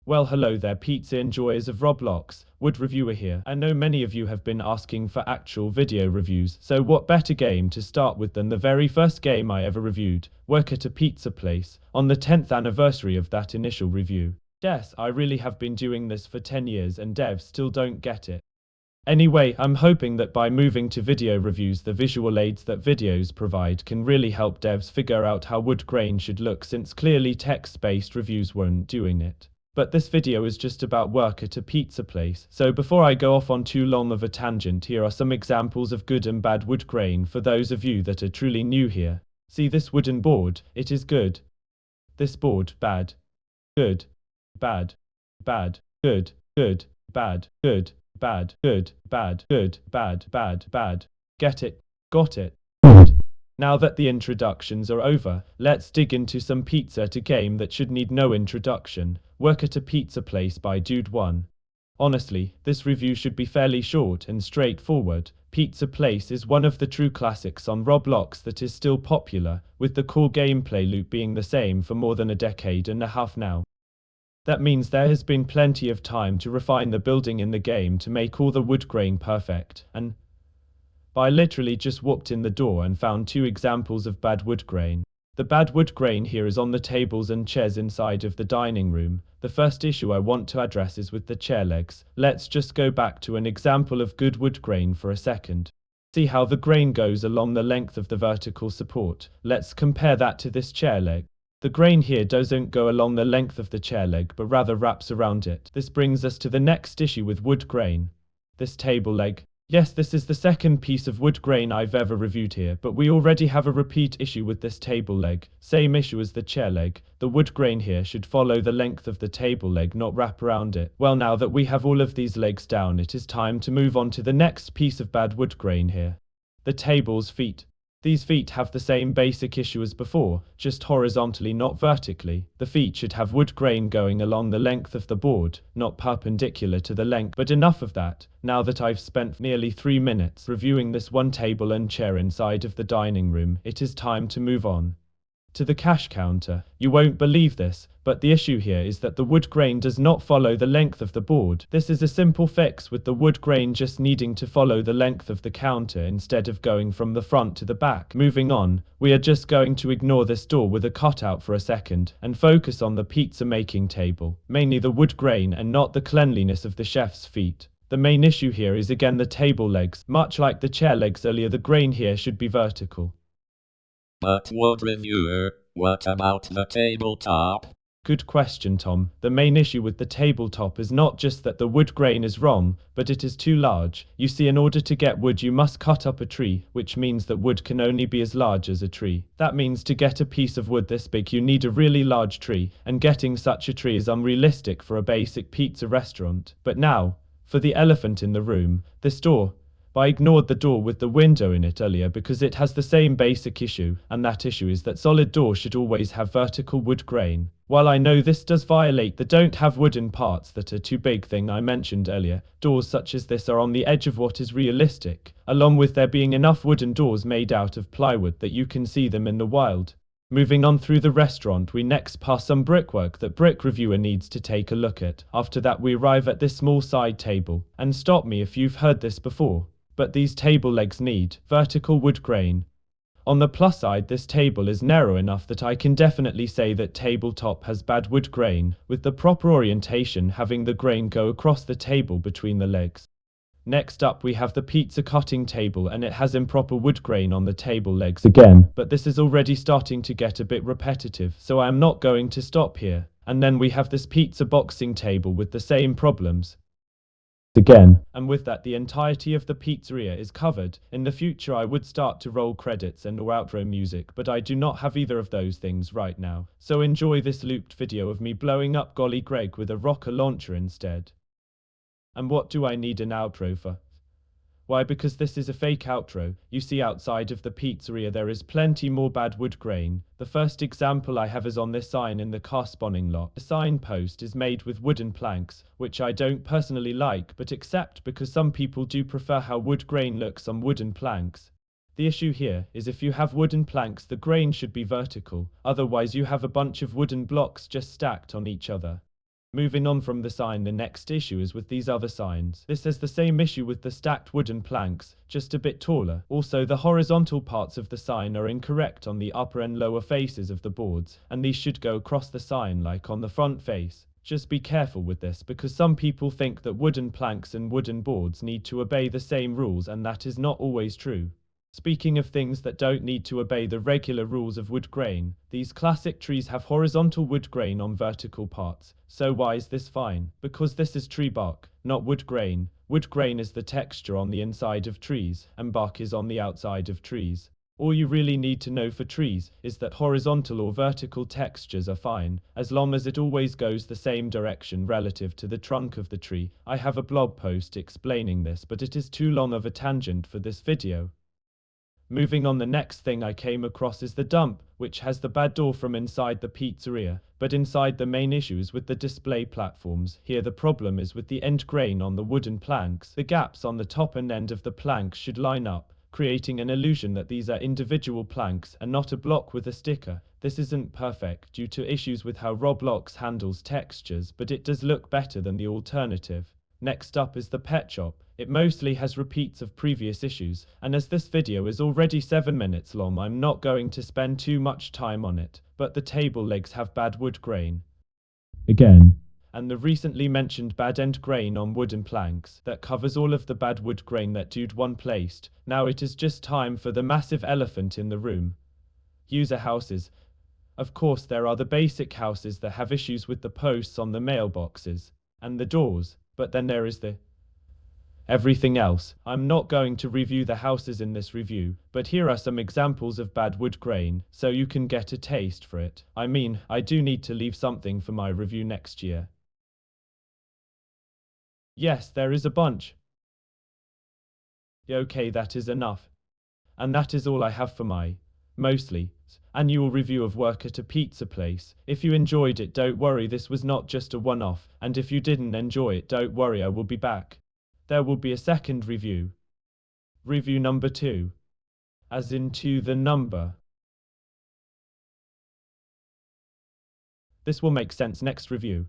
Well, hello there, pizza enjoyers of Roblox. WoodReviewer here. I know many of you have been asking for actual video reviews, so what better game to start with than the very first game I ever reviewed, Work at a Pizza Place, on the 10th anniversary of that initial review. Yes, I really have been doing this for 10 years and devs still don't get it. Anyway, I'm hoping that by moving to video reviews, the visual aids that videos provide can really help devs figure out how wood grain should look, since clearly text-based reviews weren't doing it. But this video is just about work at a pizza place, so before I go off on too long of a tangent, here are some examples of good and bad wood grain for those of you that are truly new here. See this wooden board? It is good. This board, bad. Good. Bad. Bad. Good. Good. Bad. Good. Bad, good, bad, good, bad, bad, bad. Get it? Got it? Good. Now that the introductions are over, let's dig into some pizza at a game that should need no introduction. Work at a Pizza Place by Dude1. Honestly, this review should be fairly short and straightforward. Pizza Place is one of the true classics on Roblox that is still popular, with the core gameplay loop being the same for more than a decade and a half now. That means there has been plenty of time to refine the building in the game to make all the wood grain perfect, and I literally just walked in the door and found two examples of bad wood grain. The bad wood grain here is on the tables and chairs inside of the dining room. The first issue I want to address is with the chair legs. Let's just go back to an example of good wood grain for a second. See how the grain goes along the length of the vertical support. Let's compare that to this chair leg. The grain here doesn't go along the length of the chair leg, but rather wraps around it. This brings us to the next issue with wood grain. This table leg. Yes, this is the second piece of wood grain I've ever reviewed here, but we already have a repeat issue with this table leg. Same issue as the chair leg. The wood grain here should follow the length of the table leg, not wrap around it. Well, now that we have all of these legs down, it is time to move on to the next piece of bad wood grain here. The table's feet. These feet have the same basic issue as before, just horizontally, not vertically. The feet should have wood grain going along the length of the board, not perpendicular to the length. But enough of that. Now that I've spent nearly 3 minutes reviewing this one table and chair inside of the dining room, it is time to move on to the cash counter. You won't believe this, but the issue here is that the wood grain does not follow the length of the board. This is a simple fix, with the wood grain just needing to follow the length of the counter instead of going from the front to the back. Moving on, we are just going to ignore this door with a cutout for a second and focus on the pizza making table, mainly the wood grain and not the cleanliness of the chef's feet. The main issue here is again the table legs. Much like the chair legs earlier, the grain here should be vertical. But WoodReviewer, what about the tabletop? Good question, Tom. The main issue with the tabletop is not just that the wood grain is wrong, but it is too large. You see, in order to get wood you must cut up a tree, which means that wood can only be as large as a tree. That means to get a piece of wood this big you need a really large tree, and getting such a tree is unrealistic for a basic pizza restaurant. But now, for the elephant in the room, this door. I ignored the door with the window in it earlier because it has the same basic issue, and that issue is that solid doors should always have vertical wood grain. While I know this does violate the don't have wooden parts that are too big thing I mentioned earlier, doors such as this are on the edge of what is realistic, along with there being enough wooden doors made out of plywood that you can see them in the wild. Moving on through the restaurant, we next pass some brickwork that WoodReviewer needs to take a look at. After that we arrive at this small side table, and stop me if you've heard this before, but these table legs need vertical wood grain. On the plus side, this table is narrow enough that I can definitely say that tabletop has bad wood grain, with the proper orientation having the grain go across the table between the legs. Next up we have the pizza cutting table, and it has improper wood grain on the table legs again, but this is already starting to get a bit repetitive, so I am not going to stop here. And then we have this pizza boxing table with the same problems again, and with that the entirety of the pizzeria is covered. In the future I would start to roll credits and or outro music, but I do not have either of those things right now, so enjoy this looped video of me blowing up Golly Greg with a rocket launcher instead. And what do I need an outro for? Why, because this is a fake outro. You see, outside of the pizzeria there is plenty more bad wood grain. The first example I have is on this sign in the car spawning lot. The sign post is made with wooden planks, which I don't personally like, but accept because some people do prefer how wood grain looks on wooden planks. The issue here is if you have wooden planks, the grain should be vertical, otherwise you have a bunch of wooden blocks just stacked on each other. Moving on from the sign, the next issue is with these other signs. This has the same issue with the stacked wooden planks, just a bit taller. Also, the horizontal parts of the sign are incorrect on the upper and lower faces of the boards, and these should go across the sign like on the front face. Just be careful with this, because some people think that wooden planks and wooden boards need to obey the same rules, and that is not always true. Speaking of things that don't need to obey the regular rules of wood grain, these classic trees have horizontal wood grain on vertical parts. So why is this fine? Because this is tree bark, not wood grain. Wood grain is the texture on the inside of trees, and bark is on the outside of trees. All you really need to know for trees is that horizontal or vertical textures are fine, as long as it always goes the same direction relative to the trunk of the tree. I have a blog post explaining this, but it is too long of a tangent for this video. Moving on, the next thing I came across is the dump, which has the bad door from inside the pizzeria, but inside the main issue is with the display platforms. Here the problem is with the end grain on the wooden planks. The gaps on the top and end of the planks should line up, creating an illusion that these are individual planks and not a block with a sticker. This isn't perfect due to issues with how Roblox handles textures, but it does look better than the alternative. Next up is the pet shop. It mostly has repeats of previous issues, and as this video is already 7 minutes long, I'm not going to spend too much time on it, but the table legs have bad wood grain. Again. And the recently mentioned bad end grain on wooden planks, that covers all of the bad wood grain that Dude 1 placed. Now it is just time for the massive elephant in the room. User houses. Of course there are the basic houses that have issues with the posts on the mailboxes, and the doors, but then there is the everything else. I'm not going to review the houses in this review, but here are some examples of bad wood grain, so you can get a taste for it. I mean, I do need to leave something for my review next year. Yes, there is a bunch. Okay, that is enough. And that is all I have for my, mostly, annual review of work at a pizza place. If you enjoyed it, don't worry, this was not just a one-off, and if you didn't enjoy it, don't worry, I will be back. There will be a second review. Review number 2. As in to the number. This will make sense next review.